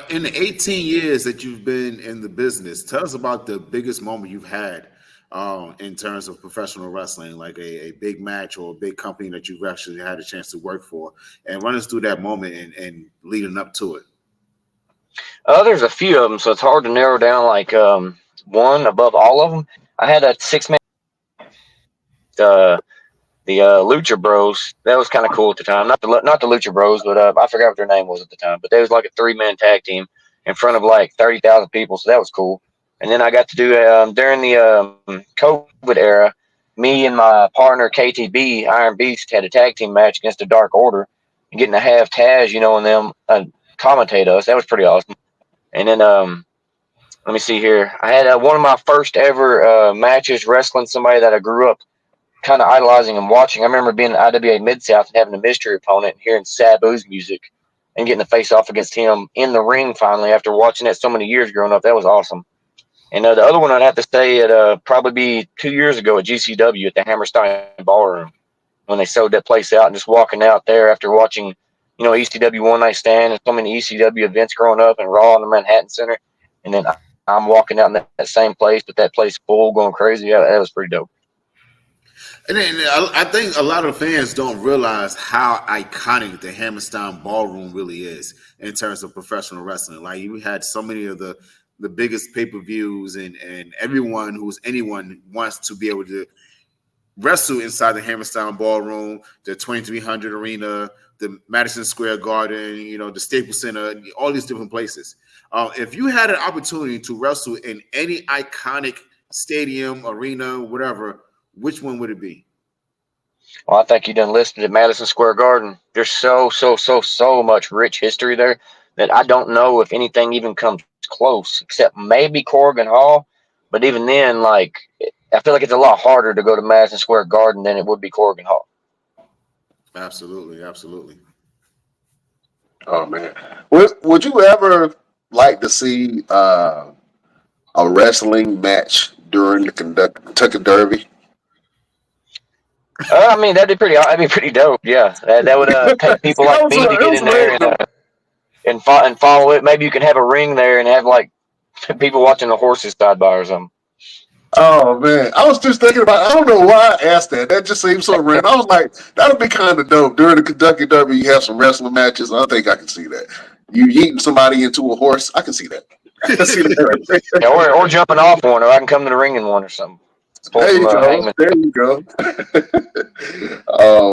In the 18 years that you've been in the business, tell us about the biggest moment you've had in terms of professional wrestling, like a big match or a big company that you've actually had a chance to work for, and run us through that moment and leading up to it. There's a few of them, so it's hard to narrow down like one above all of them. I had a 6-man, uh, the Lucha Bros. That was kind of cool at the time. Not the Lucha Bros, but I forgot what their name was at the time. But they was like a 3-man tag team in front of like 30,000 people, so that was cool. And then I got to do during the COVID era, me and my partner KTB Iron Beast had a tag team match against the Dark Order, and getting to have Taz, and them commentate us. That was pretty awesome. And then let me see here. I had one of my first ever matches wrestling somebody that I grew up kind of idolizing and watching. I remember being in IWA Mid-South and having a mystery opponent and hearing Sabu's music and getting to face off against him in the ring finally after watching that so many years growing up. That was awesome. And the other one I'd have to say it probably be 2 years ago at GCW at the Hammerstein Ballroom when they sold that place out, and just walking out there after watching, ECW One Night Stand and so many ECW events growing up and Raw in the Manhattan Center. And then I'm walking out in that same place, but that place full, going crazy. Yeah, that was pretty dope. And then I think a lot of fans don't realize how iconic the Hammerstein Ballroom really is in terms of professional wrestling. Like, you had so many of the biggest pay-per-views, and anyone wants to be able to wrestle inside the Hammerstein Ballroom, the 2300 Arena, the Madison Square Garden, the Staples Center, all these different places. If you had an opportunity to wrestle in any iconic stadium, arena, whatever, which one would it be? Well, I think you done listed at Madison Square Garden. There's so much rich history there that I don't know if anything even comes close, except maybe Corrigan Hall. But even then, like, I feel like it's a lot harder to go to Madison Square Garden than it would be Corrigan Hall. Absolutely, absolutely. Oh man, would you ever like to see a wrestling match during the Kentucky Derby? I mean, that'd be pretty dope. Yeah, that would take people like me to get in there and follow it. Maybe you can have a ring there and have like people watching the horses side by or something. Oh man, I was just thinking about. I don't know why I asked that. That just seems so random. I was like, that would be kind of dope. During the Kentucky Derby, you have some wrestling matches. I think I can see that. You eating somebody into a horse. I can see that. I can see that. Yeah, or jumping off one, or I can come to the ring in one or something. There you go. There you go.